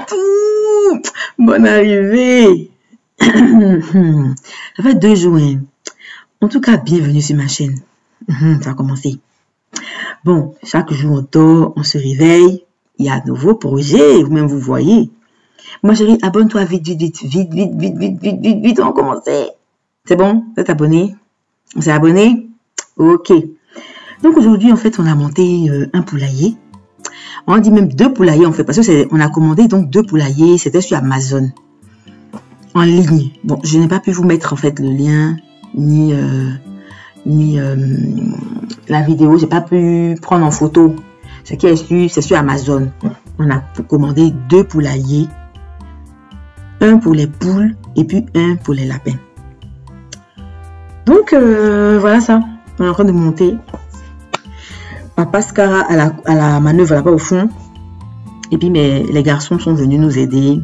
Pouh, bonne arrivée. Ça fait 2 jours. Hein. En tout cas, bienvenue sur ma chaîne. Ça a commencé. Bon, chaque jour on dort, on se réveille. Il y a de nouveaux projets, vous-même vous voyez. Moi chérie, abonne-toi vite, on va commencer. C'est bon? Vous êtes abonné? On s'est abonné? Ok. Donc aujourd'hui, en fait, on a monté un poulailler. On dit même 2 poulaillers, en fait, parce que on a commandé donc 2 poulaillers. C'était sur Amazon. En ligne. Bon, je n'ai pas pu vous mettre, en fait, le lien, ni la vidéo. J'ai pas pu prendre en photo. Ce qui est sur Amazon. On a commandé 2 poulaillers. Un pour les poules et puis un pour les lapins. Donc, voilà ça. On est en train de monter. Papa Scara à la manœuvre là-bas au fond. Et puis les garçons sont venus nous aider.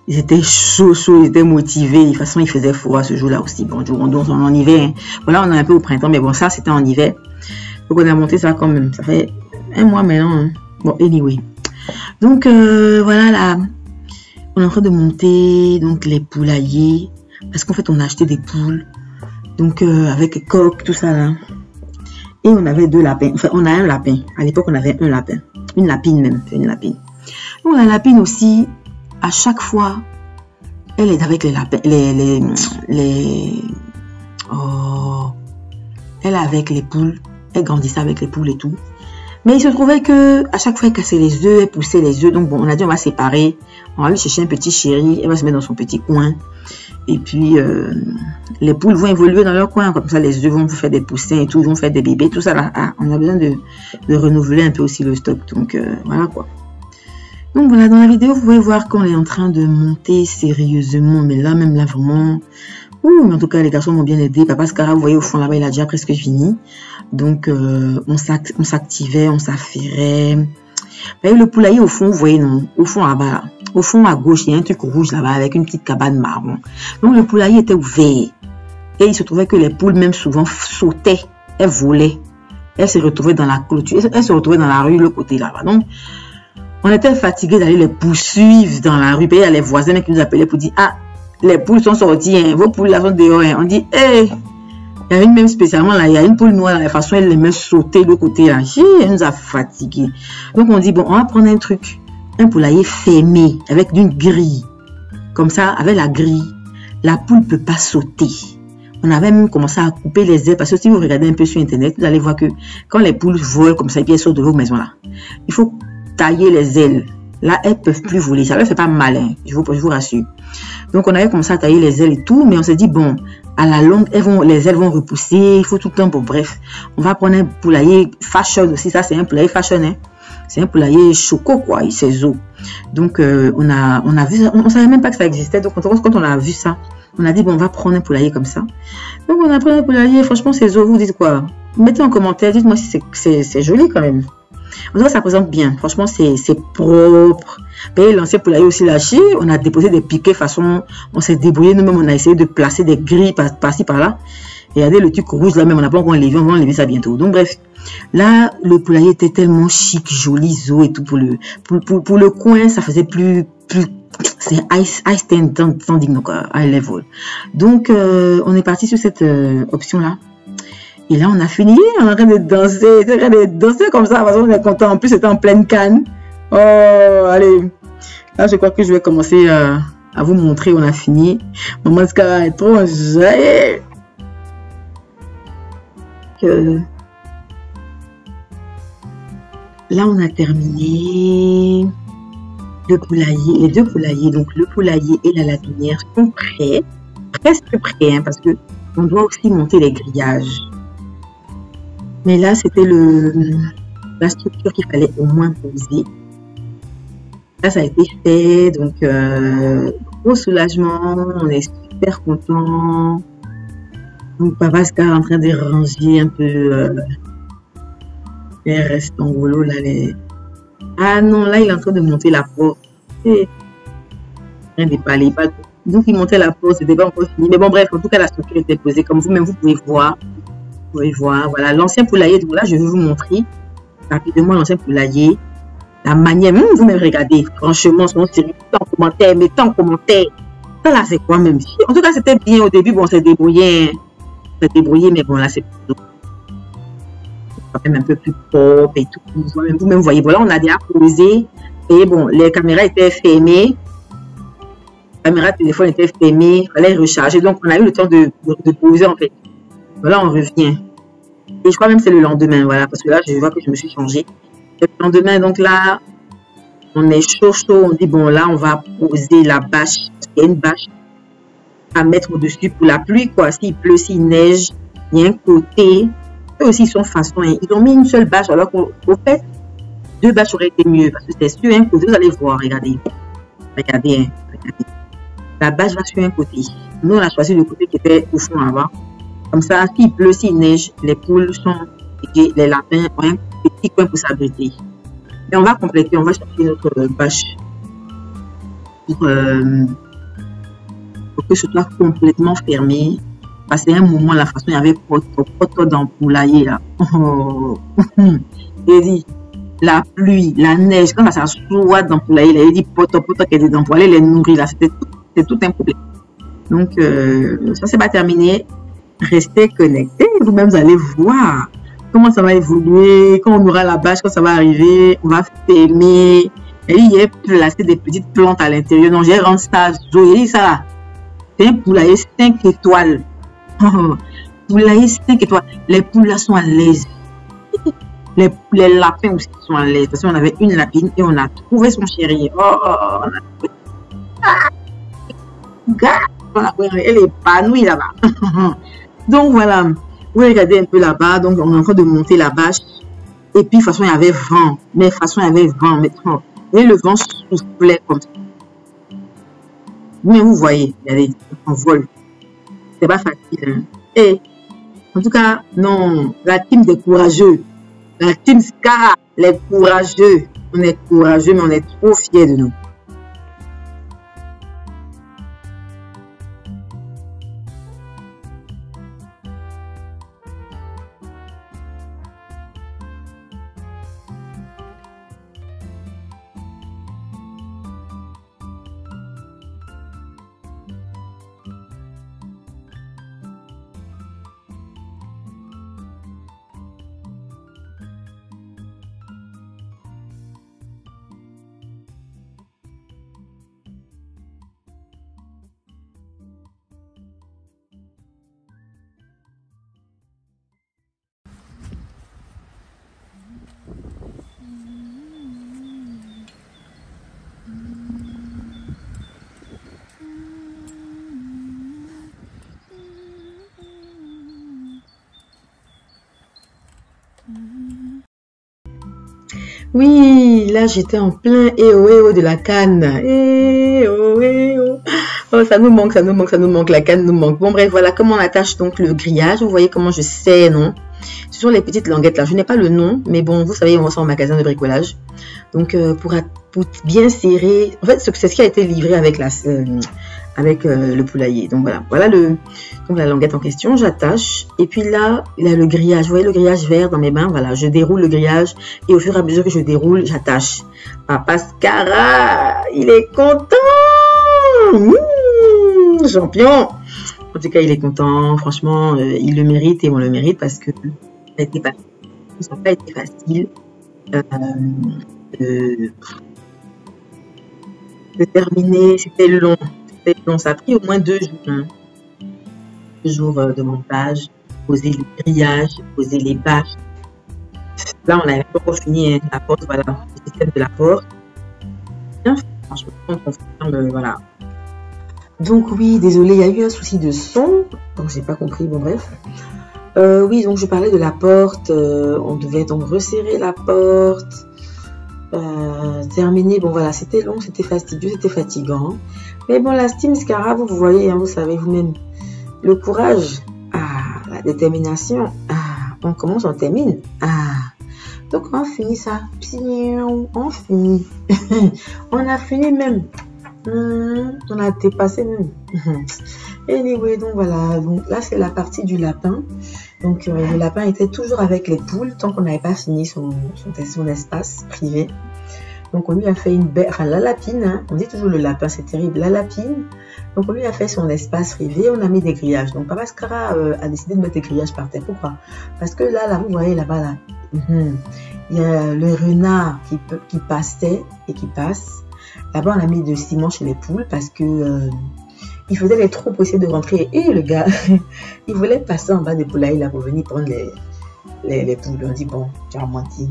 Ils étaient chauds, ils étaient motivés. De toute façon, il faisait froid ce jour-là aussi. Bon, on est en hiver. Hein. Voilà, on est un peu au printemps, mais bon, ça, c'était en hiver. Donc, on a monté ça quand même. Ça fait 1 mois maintenant. Hein. Bon, anyway. Donc, voilà, là, on est en train de monter donc les poulaillers. Parce qu'en fait, on a acheté des poules. Donc, avec coq, tout ça, là. Et on avait 2 lapins. Enfin, on a un lapin. À l'époque, on avait un lapin. Une lapine même. Une lapine. Donc, la lapine aussi, à chaque fois, elle est avec les lapins. Oh. Elle est avec les poules. Elle grandissait avec les poules et tout. Mais il se trouvait que à chaque fois, elle cassait les œufs, elle poussait les œufs. Donc, bon, on a dit, on va séparer. On va aller chercher un petit chéri. Elle va se mettre dans son petit coin. Et puis, les poules vont évoluer dans leur coin. Comme ça, les œufs vont faire des poussins et tout. Ils vont faire des bébés. Tout ça, là. Ah, on a besoin de renouveler un peu aussi le stock. Donc, voilà quoi. Donc, voilà. Dans la vidéo, vous pouvez voir qu'on est en train de monter sérieusement. Mais là, même là, vraiment... Ouh, mais en tout cas, les garçons m'ont bien aidé. Papa Scara, vous voyez, au fond, là-bas, il a déjà presque fini. Donc, on s'activait, on s'affairait. Vous voyez, le poulailler, au fond, vous voyez, non? Au fond, là-bas, là. Au fond, à gauche, il y a un truc rouge là-bas avec une petite cabane marron. Donc, le poulailler était ouvert. Et il se trouvait que les poules, même souvent, sautaient. Elles volaient. Elles se retrouvaient dans la clôture. Elles se retrouvaient dans la rue, le côté là-bas. Donc, on était fatigués d'aller les poursuivre dans la rue. Et il y a les voisins qui nous appelaient pour dire, ah, les poules sont sorties, hein. Vos poules là sont dehors. Hein. On dit, hé, il y a une même spécialement là, il y a une poule noire, la façon elle les met sauter de côté là. Elle nous a fatigués. Donc, on dit, bon, on va prendre un truc. Un poulailler fermé avec une grille. Comme ça, avec la grille, la poule ne peut pas sauter. On avait même commencé à couper les ailes parce que si vous regardez un peu sur internet, vous allez voir que quand les poules volent comme ça et puis elles sortent de vos maisons là, il faut tailler les ailes. Là, elles ne peuvent plus voler. Ça ne leur fait pas mal, hein, je vous rassure. Donc, on avait commencé à tailler les ailes et tout, mais on s'est dit, bon, à la longue, les ailes vont repousser, il faut tout le temps, bon, bref. On va prendre un poulailler fashion aussi, ça c'est un poulailler fashion, hein. C'est un poulailler choco, quoi, ses os. Donc, on a vu ça, on ne savait même pas que ça existait. Donc, quand on a vu ça, on a dit, bon, on va prendre un poulailler comme ça. Donc, on a pris un poulailler, franchement, ses os, vous dites quoi? Mettez en commentaire, dites-moi si c'est joli quand même. En tout cas, ça présente bien. Franchement, c'est propre. Et l'ancien poulailler aussi lâché, on a déposé des piquets façon, on s'est débrouillé nous-mêmes, on a essayé de placer des grilles par-ci, par-là. Et regardez le truc rouge là même, on n'a pas encore enlevé, on va enlever ça bientôt. Donc bref, là, le poulailler était tellement chic, joli, zo et tout pour le coin, ça faisait plus c'est high standing, donc high level. Donc, on est parti sur cette option-là. Et là, on a fini, on est en train de danser comme ça, parce qu'on est content. En plus, c'était en pleine canne. Oh, allez. Là, je crois que je vais commencer à vous montrer, on a fini. Maman Scara est trop joyeuse. Là, on a terminé les 2 poulaillers. Donc, le poulailler et la lapinière sont prêts, presque prêts, hein, parce que on doit aussi monter les grillages. Mais là, c'était la structure qu'il fallait au moins poser. Là, ça a été fait, donc gros soulagement, on est super content. Donc, Papa Scar est en train de ranger un peu les restes en rouleau là. Ah non, là il est en train de monter la porte. Rien de parler, pas tout. Donc il montait la porte, c'était pas encore fini. Mais bon bref, en tout cas la structure était posée comme vous-même vous pouvez voir. Vous pouvez voir, voilà l'ancien poulailler. Donc là je vais vous montrer rapidement l'ancien poulailler. La manière, vous me regardez, franchement, son sérieux, mettez en commentaire. Ça là, c'est quoi même? En tout cas, c'était bien au début, bon, c'est débrouillé, mais bon, là, c'est quand même un peu plus propre et tout. Vous-même voyez, voilà, on a déjà posé, et bon, les caméras étaient fermées, la caméra de téléphone était fermée, il fallait recharger, donc on a eu le temps de poser, en fait. Voilà, on revient. Et je crois même que c'est le lendemain, voilà, parce que là, je vois que je me suis changée. Le lendemain, donc là, on est chaud, on dit, bon, là, on va poser la bâche. Il y a une bâche à mettre au-dessus pour la pluie, quoi. S'il pleut, s'il neige, il y a un côté. Eux aussi, ils sont façon, hein. Ils ont mis une seule bâche, alors qu'au fait, 2 bâches auraient été mieux, parce que c'est sur un côté, vous allez voir, regardez. Regardez, hein, regardez. La bâche va sur un côté. Nous, on a choisi le côté qui était au fond avant. Comme ça, s'il pleut, s'il neige, les poules sont, les lapins ont un petit coin pour s'abriter. Et on va compléter, on va chercher notre bâche pour que ce soit complètement fermé. Parce qu'à un moment, la façon, il y avait poteau dans le poulailler là. Il dit, la pluie, la neige, quand ça s'assoit dans le poulailler, il dit poteau qui est dans le poulailler, les nourrit là. C'était tout un problème. Donc, ça, c'est pas terminé. Restez connectés, vous-même vous allez voir comment ça va évoluer, quand on aura la bâche, quand ça va arriver, on va filmer. Et il y a placé des petites plantes à l'intérieur. Donc j'ai rendu ça, j'ai dit ça, c'est un poulailler 5 étoiles. Poulailler 5 étoiles. Les poules là sont à l'aise. Les lapins aussi sont à l'aise. Parce qu'on avait une lapine et on a trouvé son chéri. Elle est épanouie là-bas. Donc voilà, vous regardez un peu là-bas, donc on est en train de monter la bâche. Et puis de toute façon, il y avait vent. Mais de toute façon, il y avait vent. Et le vent soufflait comme ça. Mais vous voyez, il y avait un vol. C'est pas facile. Hein? Et en tout cas, non, la team des courageux, la team Scara, les courageux. On est courageux, mais on est trop fiers de nous. Oui, là j'étais en plein de la canne. Oh, ça nous manque, la canne nous manque. Bon bref, voilà comment on attache donc le grillage. Vous voyez comment je sais, non? Ce sont les petites languettes là. Je n'ai pas le nom, mais bon, vous savez, on vend ça en magasin de bricolage. Donc pour bien serrer, en fait, c'est ce qui a été livré avec le poulailler. Donc voilà donc la languette en question, j'attache. Et puis là, il y a le grillage. Vous voyez le grillage vert dans mes mains. Voilà, je déroule le grillage et au fur et à mesure que je déroule, j'attache. Papa Scara, il est content. Champion. En tout cas, il est content. Franchement, il le mérite et on le mérite parce que ça n'a pas été facile de terminer. C'était long. Ça a pris au moins 2 jours. Hein. 2 jours de montage, poser le grillage, poser les bâches. Là, on n'avait pas encore fini hein, la porte, voilà, le système de la porte. Bien, franchement, on confirme, voilà. Donc oui, désolé, il y a eu un souci de son, donc j'ai pas compris, bon bref. Oui, donc je parlais de la porte, on devait donc resserrer la porte, terminer, bon voilà, c'était long, c'était fastidieux, c'était fatigant. Mais bon, la Team Scara, vous voyez, hein, vous savez vous-même, le courage, la détermination, on commence, on termine, donc on finit ça, on finit, on a fini même. On a dépassé même. Anyway, donc voilà. Donc là, c'est la partie du lapin. Donc le lapin était toujours avec les poules tant qu'on n'avait pas fini son espace privé. Donc, on lui a fait une belle... Enfin, la lapine, hein, on dit toujours le lapin, c'est terrible. La lapine, donc on lui a fait son espace privé, on a mis des grillages. Donc, Papa Scara a décidé de mettre des grillages par terre. Pourquoi? Parce que là, vous voyez là-bas, là, il y a le renard qui passait et qui passe. Là-bas, on a mis de ciment chez les poules parce que il faisait les trous pour essayer de rentrer. Et le gars, il voulait passer en bas des poulailles là pour venir prendre les poules. On dit, bon, tu as menti.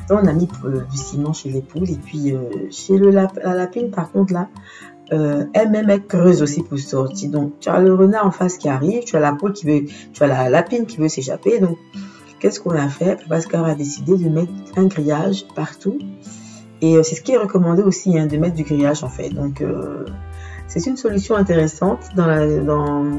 Donc, on a mis du ciment chez les poules. Et puis, chez la lapine, par contre, là, elle-même, elle creuse aussi pour sortir. Donc, tu as le renard en face qui arrive. Tu as la poule qui veut, tu as la lapine qui veut s'échapper. Donc, qu'est-ce qu'on a fait? Parce qu'on a décidé de mettre un grillage partout. Et c'est ce qui est recommandé aussi, hein, de mettre du grillage, en fait. Donc, c'est une solution intéressante dans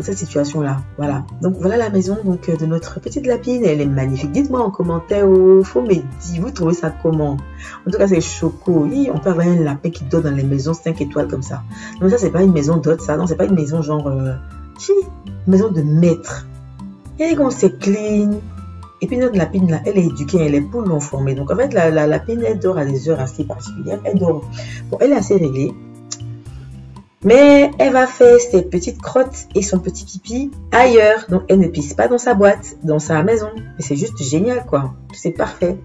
cette situation-là. Voilà. Donc, voilà la maison donc, de notre petite lapine. Elle est magnifique. Dites-moi en commentaire, faut me dire, vous trouvez ça comment? En tout cas, c'est choco. Oui, on peut avoir un lapin qui dort dans les maisons 5 étoiles comme ça. Non, ça, c'est pas une maison d'hôte, ça. Non, c'est pas une maison genre... une maison de maître. Et quand c'est clean. Et puis, notre lapine, là, elle est éduquée. Les poules l'ont formée. Donc, en fait, la lapine, elle dort à des heures assez particulières. Elle dort... Bon, elle est assez réglée. Mais elle va faire ses petites crottes et son petit pipi ailleurs. Donc, elle ne pisse pas dans sa boîte, dans sa maison. Et c'est juste génial, quoi. C'est parfait.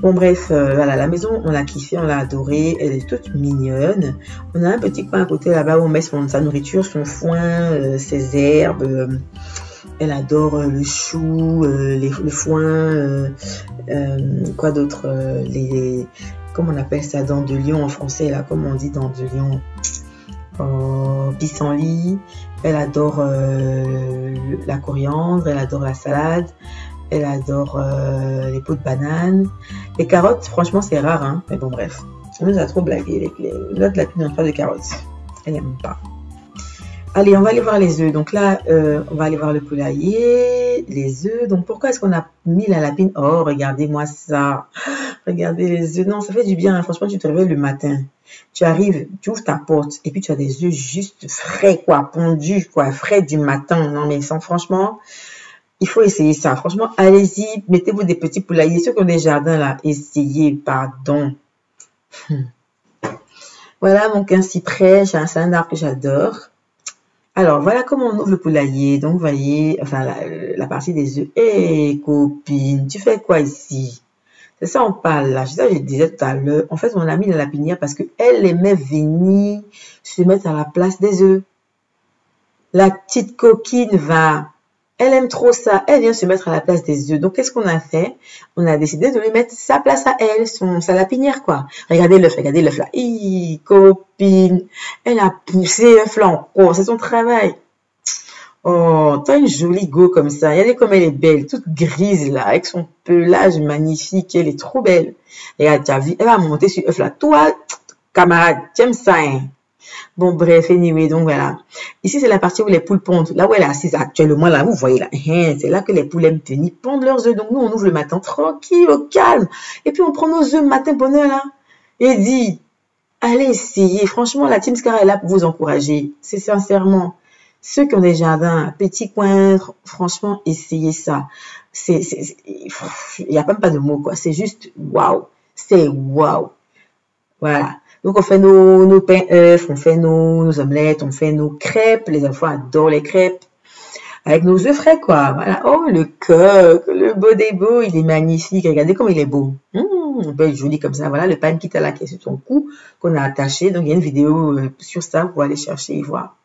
Bon, bref, voilà, la maison, on l'a kiffée, on l'a adorée. Elle est toute mignonne. On a un petit coin à côté là-bas où on met sa nourriture, son foin, ses herbes. Elle adore le chou, le foin, quoi d'autre, comment on appelle ça, dents de lion en français, là, comme on dit dents de lion. Pissenlit, elle adore la coriandre, elle adore la salade, elle adore les pots de banane. Les carottes, franchement, c'est rare, hein, mais bon, bref. On nous a trop blagué. L'autre lapine n'a pas de carottes. Elle n'aime pas. Allez, on va aller voir les œufs. Donc là, on va aller voir le poulailler, les œufs. Donc, pourquoi est-ce qu'on a mis la lapine? Oh, regardez-moi ça. Regardez les œufs. Non, ça fait du bien, hein. Franchement, tu te réveilles le matin. Tu arrives, tu ouvres ta porte et puis tu as des œufs juste frais, quoi, pondus, quoi, frais du matin. Non, mais franchement, il faut essayer ça. Franchement, allez-y, mettez-vous des petits poulaillers. Ceux qui ont des jardins, là, essayez, pardon. Voilà, donc un cyprès, c'est un arbre que j'adore. Alors, voilà comment on ouvre le poulailler. Donc, vous voyez, enfin, la partie des œufs. Hé, copine, tu fais quoi ici? C'est ça, on parle là. C'est ça que je disais tout à l'heure. En fait, on a mis la lapinière parce qu'elle aimait venir se mettre à la place des œufs. La petite coquine va. Elle aime trop ça. Elle vient se mettre à la place des œufs. Donc, qu'est-ce qu'on a fait? On a décidé de lui mettre sa place à elle, sa lapinière, quoi. Regardez l'œuf là. Hi, copine. Elle a poussé l'œuf là encore. C'est son travail. Oh, t'as une jolie go comme ça. Regardez comme elle est belle, toute grise là, avec son pelage magnifique. Elle est trop belle. Regarde, tu as vu, elle va monter sur l'œuf là. Toi, camarade, tu aimes ça, hein? Bon, bref, anyway, donc voilà. Ici, c'est la partie où les poules pondent. Là où elle est assise actuellement, là, vous voyez là. C'est là que les poules aiment venir pondre leurs œufs. Donc, nous, on ouvre le matin tranquille, au calme. Et puis, on prend nos œufs matin bonheur là. Et dit, allez essayer. Franchement, la Team Scara est là pour vous encourager. C'est sincèrement. Ceux qui ont des jardins, petits coins, franchement, essayez ça. Il n'y a même pas de mots, quoi. C'est juste waouh. C'est waouh. Voilà. Donc, on fait nos pains œufs, on fait nos omelettes, on fait nos crêpes. Les enfants adorent les crêpes. Avec nos œufs frais, quoi. Voilà. Oh, le coq, le beau des beaux, il est magnifique. Regardez comme il est beau. On peut être joli comme ça. Voilà, le pain qui est là, qui est sur son cou, qu'on a attaché. Donc, il y a une vidéo sur ça. Vous pouvez aller chercher et voir.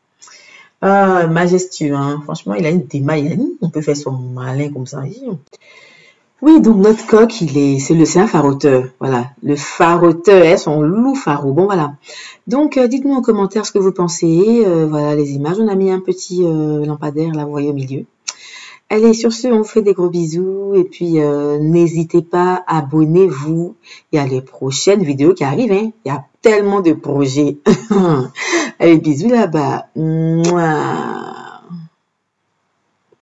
Ah, majestueux, hein. Franchement, il a une démaille. On peut faire son malin comme ça. Oui, donc notre coq, c'est un faroteur. Voilà, le faroteur, son loup faro. Bon, voilà. Donc, dites-nous en commentaire ce que vous pensez. Voilà les images. On a mis un petit lampadaire, là, vous voyez, au milieu. Allez, sur ce, on vous fait des gros bisous. Et puis, n'hésitez pas, abonnez-vous. Il y a les prochaines vidéos qui arrivent, hein. Il y a tellement de projets. Allez, bisous là-bas. Mouah.